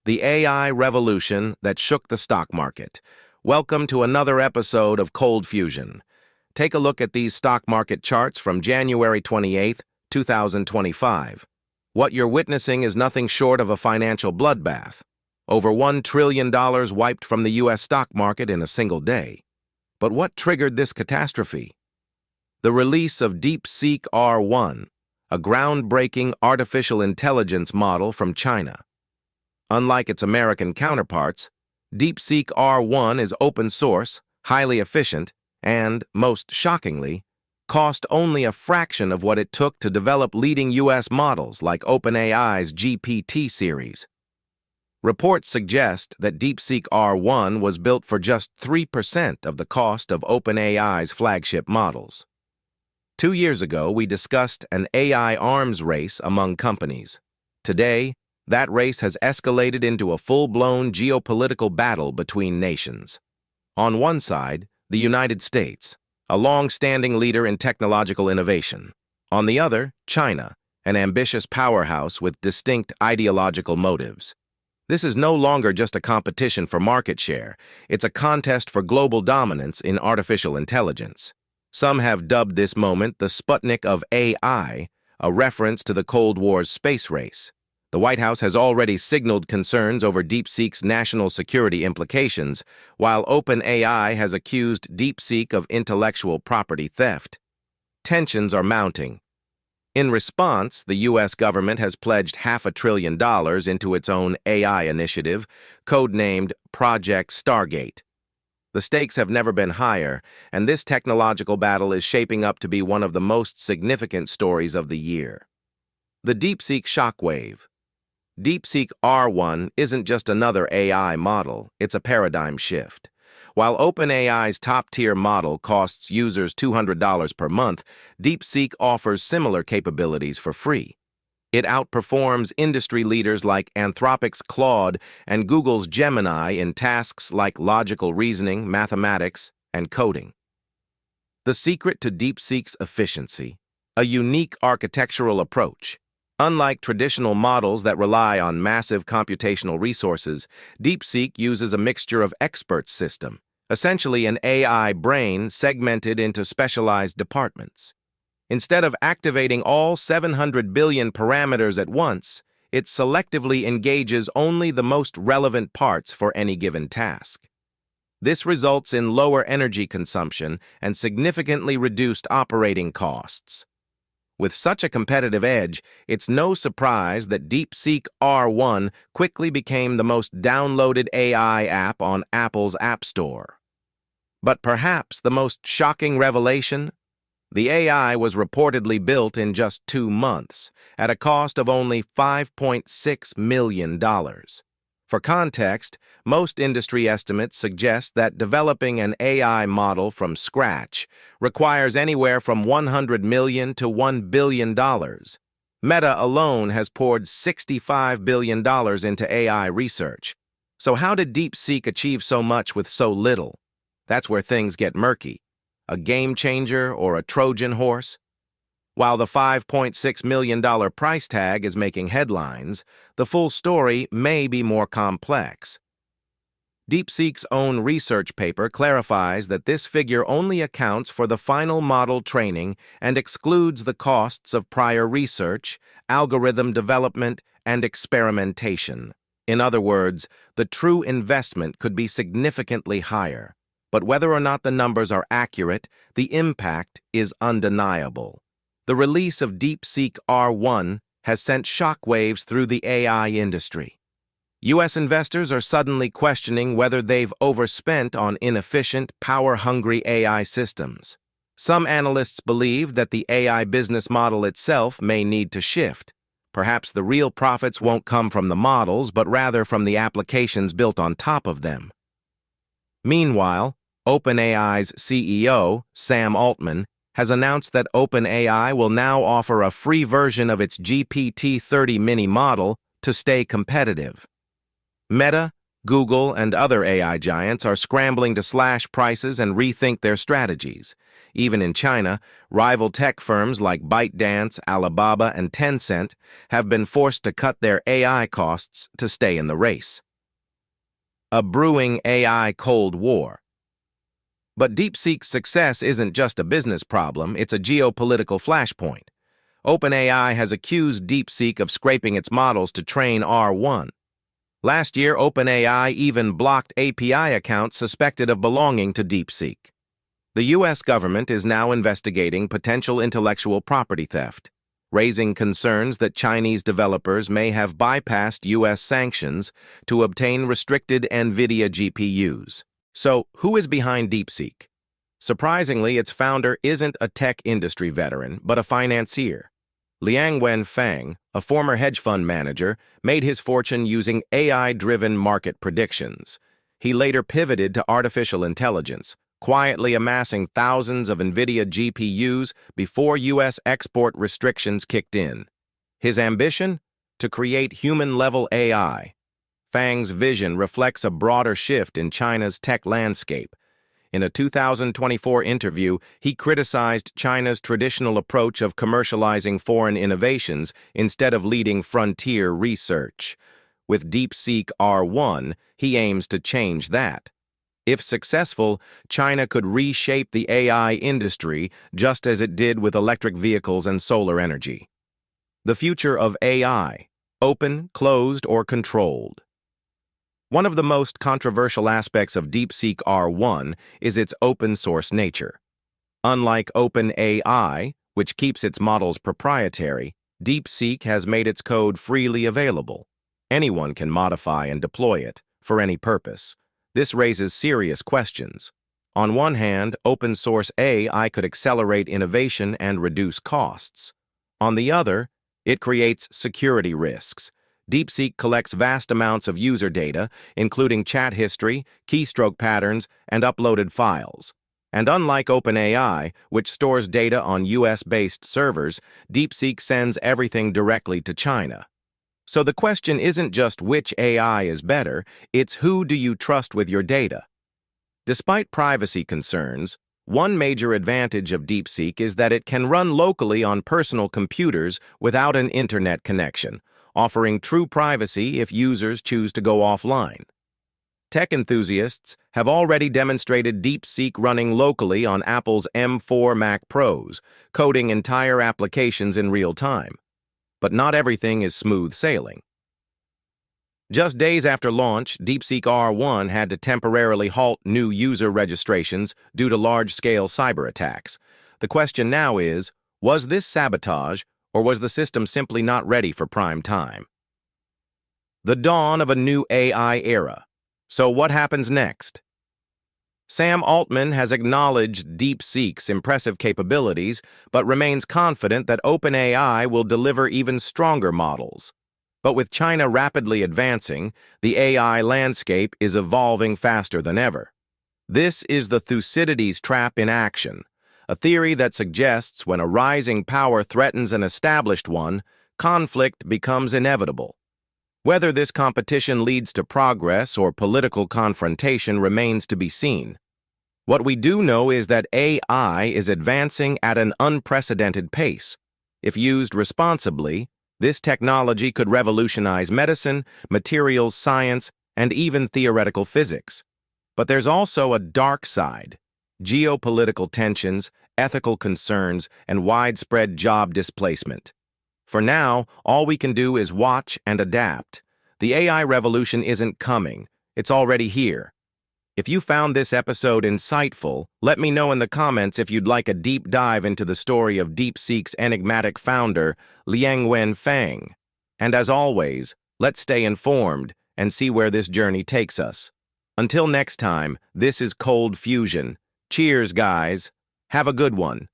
the AI revolution that shook the stock market. Welcome to another episode of Cold Fusion. Take a look at these stock market charts from January 28, 2025. What you're witnessing is nothing short of a financial bloodbath. Over $1 trillion wiped from the U.S. stock market in a single day. But what triggered this catastrophe? The release of DeepSeek R1, a groundbreaking artificial intelligence model from China. Unlike its American counterparts, DeepSeek R1 is open source, highly efficient, and, most shockingly, cost only a fraction of what it took to develop leading U.S. models like OpenAI's GPT series. Reports suggest that DeepSeek R1 was built for just 3% of the cost of OpenAI's flagship models. 2 years ago, we discussed an AI arms race among companies. Today, that race has escalated into a full-blown geopolitical battle between nations. On one side, the United States, a long-standing leader in technological innovation. On the other, China, an ambitious powerhouse with distinct ideological motives. This is no longer just a competition for market share, it's a contest for global dominance in artificial intelligence. Some have dubbed this moment the Sputnik of AI, a reference to the Cold War's space race. The White House has already signaled concerns over DeepSeek's national security implications, while OpenAI has accused DeepSeek of intellectual property theft. Tensions are mounting. In response, the U.S. government has pledged $500 billion into its own AI initiative, codenamed Project Stargate. The stakes have never been higher, and this technological battle is shaping up to be one of the most significant stories of the year. The DeepSeek shockwave. DeepSeek R1 isn't just another AI model, it's a paradigm shift. While OpenAI's top-tier model costs users $200 per month, DeepSeek offers similar capabilities for free. It outperforms industry leaders like Anthropic's Claude and Google's Gemini in tasks like logical reasoning, mathematics, and coding. The secret to DeepSeek's efficiency: a unique architectural approach. Unlike traditional models that rely on massive computational resources, DeepSeek uses a mixture of expert system, essentially an AI brain segmented into specialized departments. Instead of activating all 700 billion parameters at once, it selectively engages only the most relevant parts for any given task. This results in lower energy consumption and significantly reduced operating costs. With such a competitive edge, it's no surprise that DeepSeek R1 quickly became the most downloaded AI app on Apple's App Store. But perhaps the most shocking revelation? The AI was reportedly built in just 2 months, at a cost of only $5.6 million. For context, most industry estimates suggest that developing an AI model from scratch requires anywhere from $100 million to $1 billion. Meta alone has poured $65 billion into AI research. So how did DeepSeek achieve so much with so little? That's where things get murky. A game changer or a Trojan horse? While the $5.6 million price tag is making headlines, the full story may be more complex. DeepSeek's own research paper clarifies that this figure only accounts for the final model training and excludes the costs of prior research, algorithm development, and experimentation. In other words, the true investment could be significantly higher. But whether or not the numbers are accurate, the impact is undeniable. The release of DeepSeek R1 has sent shockwaves through the AI industry. U.S. investors are suddenly questioning whether they've overspent on inefficient, power-hungry AI systems. Some analysts believe that the AI business model itself may need to shift. Perhaps the real profits won't come from the models, but rather from the applications built on top of them. Meanwhile, OpenAI's CEO, Sam Altman, has announced that OpenAI will now offer a free version of its GPT-30 mini model to stay competitive. Meta, Google and other AI giants are scrambling to slash prices and rethink their strategies. Even in China, rival tech firms like ByteDance, Alibaba, and Tencent have been forced to cut their AI costs to stay in the race. A brewing AI Cold War. But DeepSeek's success isn't just a business problem, it's a geopolitical flashpoint. OpenAI has accused DeepSeek of scraping its models to train R1. Last year, OpenAI even blocked API accounts suspected of belonging to DeepSeek. The U.S. government is now investigating potential intellectual property theft, raising concerns that Chinese developers may have bypassed U.S. sanctions to obtain restricted NVIDIA GPUs. So, who is behind DeepSeek? Surprisingly, its founder isn't a tech industry veteran, but a financier. Liangwen Fang, a former hedge fund manager, made his fortune using AI-driven market predictions. He later pivoted to artificial intelligence, quietly amassing thousands of NVIDIA GPUs before U.S. export restrictions kicked in. His ambition? To create human-level AI. Fang's vision reflects a broader shift in China's tech landscape. In a 2024 interview, he criticized China's traditional approach of commercializing foreign innovations instead of leading frontier research. With DeepSeek R1, he aims to change that. If successful, China could reshape the AI industry just as it did with electric vehicles and solar energy. The future of AI: open, closed, or controlled. One of the most controversial aspects of DeepSeek R1 is its open-source nature. Unlike OpenAI, which keeps its models proprietary, DeepSeek has made its code freely available. Anyone can modify and deploy it, for any purpose. This raises serious questions. On one hand, open-source AI could accelerate innovation and reduce costs. On the other, it creates security risks. DeepSeek collects vast amounts of user data, including chat history, keystroke patterns, and uploaded files. And unlike OpenAI, which stores data on US-based servers, DeepSeek sends everything directly to China. So the question isn't just which AI is better, it's who do you trust with your data. Despite privacy concerns, one major advantage of DeepSeek is that it can run locally on personal computers without an internet connection, offering true privacy if users choose to go offline. Tech enthusiasts have already demonstrated DeepSeek running locally on Apple's M4 Mac Pros, coding entire applications in real time. But not everything is smooth sailing. Just days after launch, DeepSeek R1 had to temporarily halt new user registrations due to large-scale cyber attacks. The question now is, was this sabotage, or was the system simply not ready for prime time? The dawn of a new AI era. So what happens next? Sam Altman has acknowledged DeepSeek's impressive capabilities, but remains confident that OpenAI will deliver even stronger models. But with China rapidly advancing, the AI landscape is evolving faster than ever. This is the Thucydides trap in action, a theory that suggests when a rising power threatens an established one, conflict becomes inevitable. Whether this competition leads to progress or political confrontation remains to be seen. What we do know is that AI is advancing at an unprecedented pace. If used responsibly, this technology could revolutionize medicine, materials science, and even theoretical physics. But there's also a dark side: geopolitical tensions, ethical concerns, and widespread job displacement. For now, all we can do is watch and adapt. The AI revolution isn't coming, it's already here. If you found this episode insightful, let me know in the comments if you'd like a deep dive into the story of DeepSeek's enigmatic founder, Liangwen Fang. And as always, let's stay informed and see where this journey takes us. Until next time, this is Cold Fusion. Cheers, guys. Have a good one.